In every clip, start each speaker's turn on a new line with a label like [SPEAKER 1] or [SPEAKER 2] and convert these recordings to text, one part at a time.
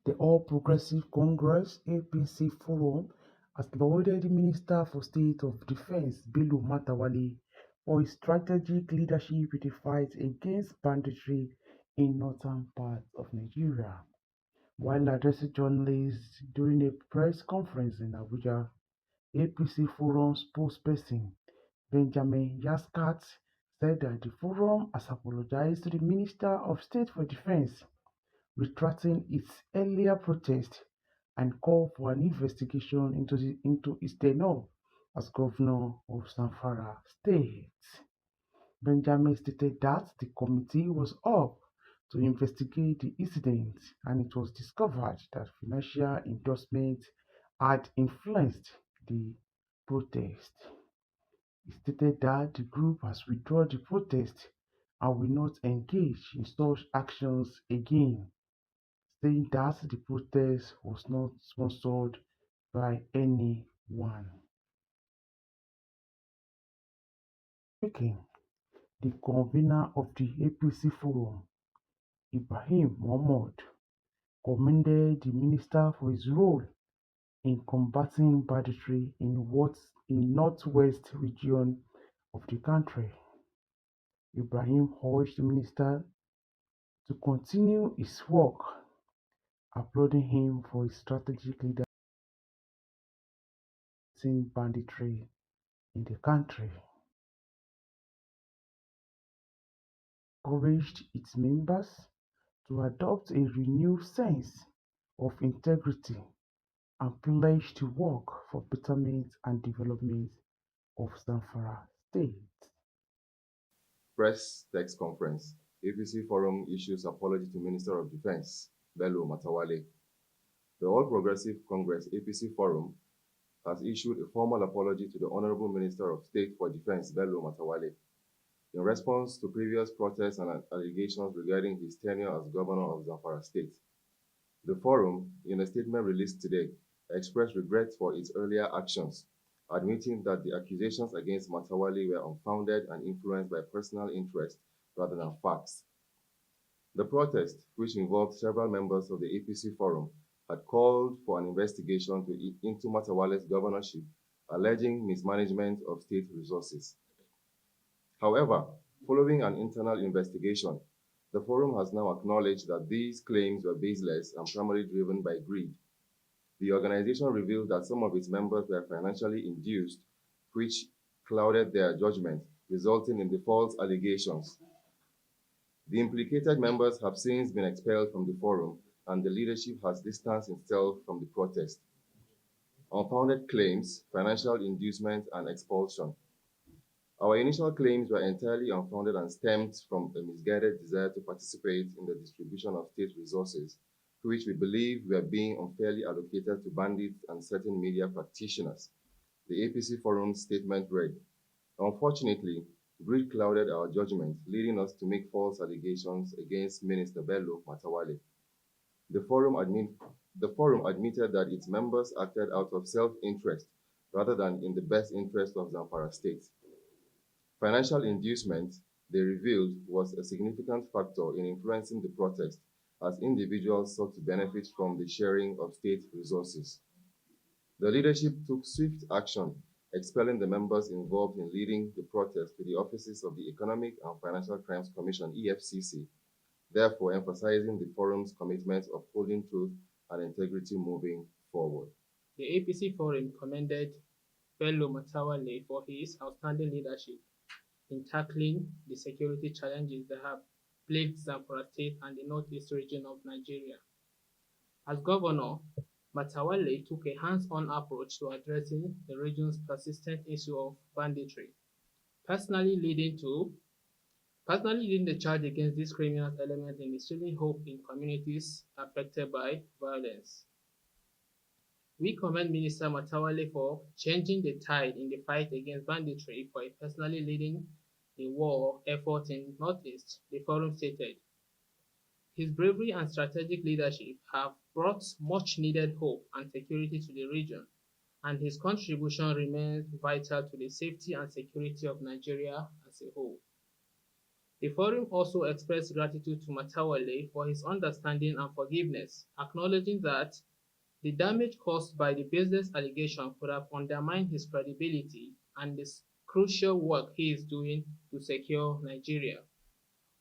[SPEAKER 1] The All Progressive Congress (APC) Forum has lauded the Minister for State of Defense Bello Matawalle for his strategic leadership in the fight against banditry in northern parts of Nigeria. While addressing journalists during a press conference in Abuja, APC Forum spokesperson Benjamin Yaskat said that the forum has apologized to the Minister of State for Defense, retracting its earlier protest, and called for an investigation into his tenure as governor of Zamfara State. Benjamin stated that the committee was up to investigate the incident, and it was discovered that financial endorsements had influenced the protest. He stated that the group has withdrawn the protest and will not engage in such actions again, saying that the protest was not sponsored by anyone. Speaking, the convener of the APC forum, Ibrahim Mohammed, commended the minister for his role in combating banditry in northwest region of the country. Ibrahim urged the minister to continue his work, applauding him for his strategic leadership in banditry in the country. Encouraged its members to adopt a renewed sense of integrity and pledge to work for betterment and development of Zamfara State.
[SPEAKER 2] Press text conference. APC Forum issues apology to Minister of Defense, Bello Matawalle. The All Progressive Congress APC Forum has issued a formal apology to the Honorable Minister of State for Defense, Bello Matawalle, in response to previous protests and allegations regarding his tenure as governor of Zamfara State. The forum, in a statement released today, expressed regret for its earlier actions, admitting that the accusations against Matawalle were unfounded and influenced by personal interest rather than facts. The protest, which involved several members of the APC forum, had called for an investigation into Matawalle's governorship, alleging mismanagement of state resources. However, following an internal investigation, the forum has now acknowledged that these claims were baseless and primarily driven by greed. The organization revealed that some of its members were financially induced, which clouded their judgment, resulting in the false allegations. The implicated members have since been expelled from the forum, and the leadership has distanced itself from the protest. Unfounded claims, financial inducement, and expulsion. Our initial claims were entirely unfounded and stemmed from a misguided desire to participate in the distribution of state resources, which we believe were being unfairly allocated to bandits and certain media practitioners. The APC Forum's statement read, "Unfortunately, greed clouded our judgment, leading us to make false allegations against Minister Bello Matawalle. The forum admitted that its members acted out of self-interest rather than in the best interest of Zamfara State. Financial inducement, they revealed, was a significant factor in influencing the protest, as individuals sought to benefit from the sharing of state resources. The leadership took swift action, expelling the members involved in leading the protest to the offices of the Economic and Financial Crimes Commission (EFCC), therefore emphasizing the forum's commitment of holding truth and integrity moving forward."
[SPEAKER 3] The APC Forum commended Bello Matawalle for his outstanding leadership in tackling the security challenges that have plagued Zamfara State and the northeast region of Nigeria. As governor, Matawalle took a hands-on approach to addressing the region's persistent issue of banditry, personally leading the charge against this criminal element in instilling hope in communities affected by violence. We commend Minister Matawalle for changing the tide in the fight against banditry for personally leading the war effort in Northeast, the forum stated. His bravery and strategic leadership have brought much needed hope and security to the region, and his contribution remains vital to the safety and security of Nigeria as a whole. The forum also expressed gratitude to Matawale for his understanding and forgiveness, acknowledging that the damage caused by the baseless allegation could have undermined his credibility and the crucial work he is doing to secure Nigeria.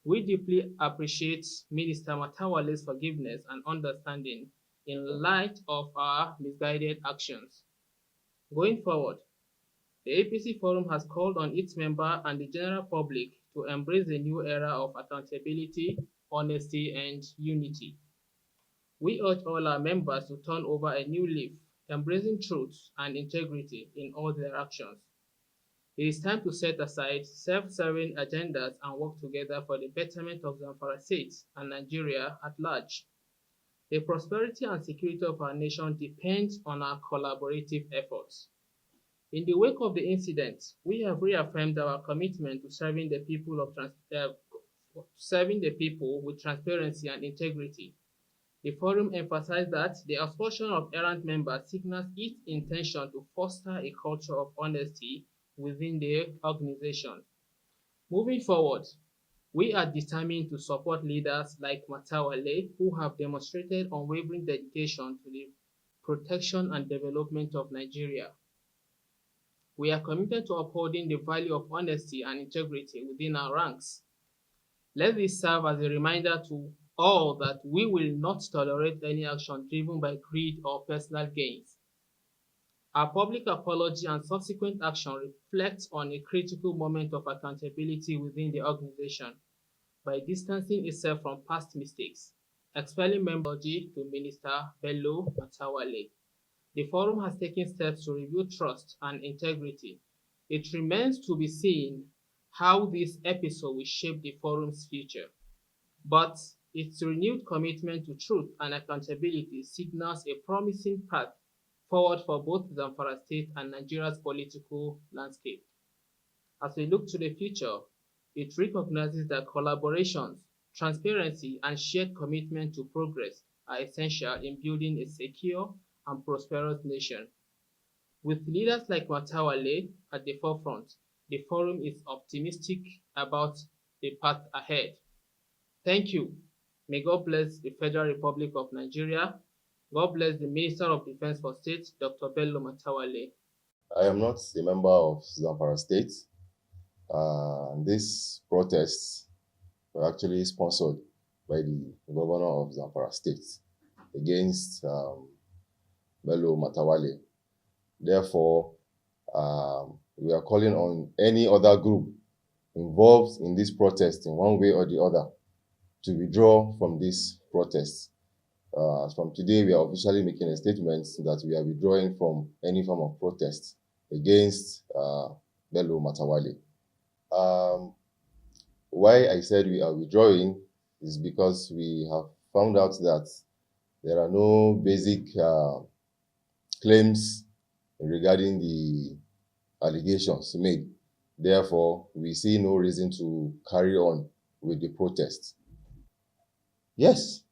[SPEAKER 3] We deeply appreciate Minister Matawale's forgiveness and understanding in light of our misguided actions. Going forward, the APC Forum has called on its members and the general public to embrace a new era of accountability, honesty, and unity. We urge all our members to turn over a new leaf, embracing truth and integrity in all their actions. It is time to set aside self-serving agendas and work together for the betterment of Zamfara State and Nigeria at large. The prosperity and security of our nation depends on our collaborative efforts. In the wake of the incident, we have reaffirmed our commitment to serving the people with transparency and integrity. The forum emphasized that the expulsion of errant members signals its intention to foster a culture of honesty within the organization. Moving forward, we are determined to support leaders like Matawale who have demonstrated unwavering dedication to the protection and development of Nigeria. We are committed to upholding the value of honesty and integrity within our ranks. Let this serve as a reminder to all that we will not tolerate any action driven by greed or personal gains. Our public apology and subsequent action reflect on a critical moment of accountability within the organization by distancing itself from past mistakes, expelling members to Minister Bello Matawale. The forum has taken steps to rebuild trust and integrity. It remains to be seen how this episode will shape the forum's future, but its renewed commitment to truth and accountability signals a promising path forward for both Zamfara State and Nigeria's political landscape. As we look to the future, it recognizes that collaborations, transparency, and shared commitment to progress are essential in building a secure and prosperous nation. With leaders like Matawale at the forefront, the forum is optimistic about the path ahead. Thank you. May God bless the Federal Republic of Nigeria. God bless the Minister of Defense for State, Dr. Bello Matawale.
[SPEAKER 2] I am not a member of Zamfara State. These protests were actually sponsored by the governor of Zamfara State against Bello Matawale. Therefore, we are calling on any other group involved in this protest in one way or the other to withdraw from this protest. From today, we are officially making a statement that we are withdrawing from any form of protest against Bello Matawale. Why I said we are withdrawing is because we have found out that there are no basic claims regarding the allegations made. Therefore, we see no reason to carry on with the protest. Yes,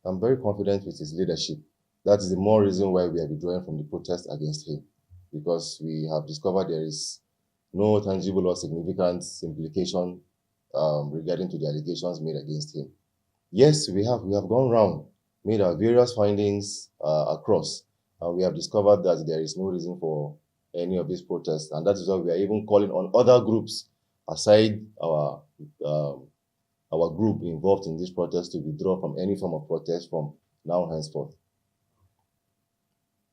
[SPEAKER 2] I'm very confident with his leadership. That is the more reason why we are withdrawing from the protest against him, because we have discovered there is no tangible or significant implication regarding to the allegations made against him. Yes, we have gone round, made our various findings across, and we have discovered that there is no reason for any of these protests, and that is why we are even calling on other groups aside our group involved in this protest to withdraw from any form of protest from now henceforth.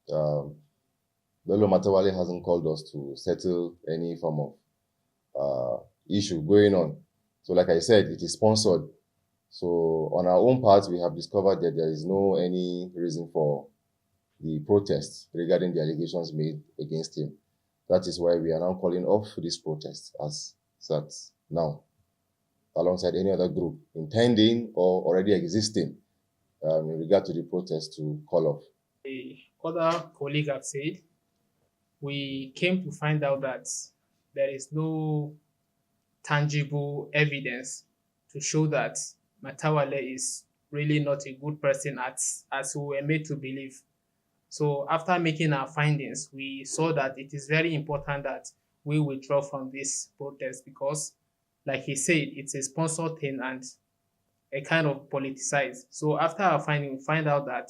[SPEAKER 2] Bello Matawale hasn't called us to settle any form of issue going on. So like I said, it is sponsored. So on our own part, we have discovered that there is no any reason for the protests regarding the allegations made against him. That is why we are now calling off this protest as such now, alongside any other group intending or already existing in regard to the protest to call off.
[SPEAKER 3] The other colleague have said, we came to find out that there is no tangible evidence to show that Matawale is really not a good person as we were made to believe. So after making our findings, we saw that it is very important that we withdraw from this protest because Like he said, it's a sponsored thing and a kind of politicized. So after our finding, we find out that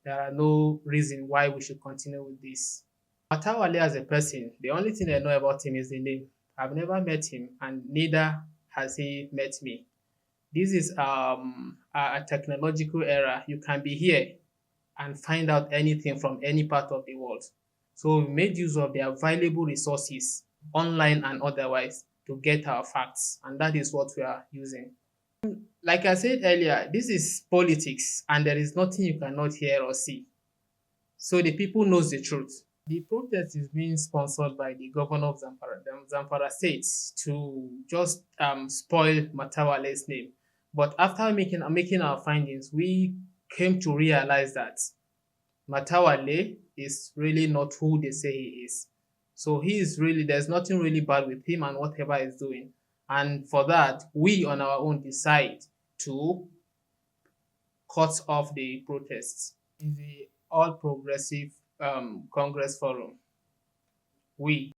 [SPEAKER 3] there are no reason why we should continue with this. Matawale as a person, the only thing I know about him is the name. I've never met him, and neither has he met me. This is a technological era. You can be here and find out anything from any part of the world. So we made use of the available resources, online and otherwise, to get our facts, and that is what we are using. Like I said earlier, this is politics, and there is nothing you cannot hear or see. So the people knows the truth. The protest is being sponsored by the governor of Zamfara State to just spoil Matawale's name. But after making our findings, we came to realize that Matawale is really not who they say he is. So he is really, there's nothing really bad with him and whatever he's doing. And for that, we on our own decide to cut off the protests. In the All Progressive Congress Forum, we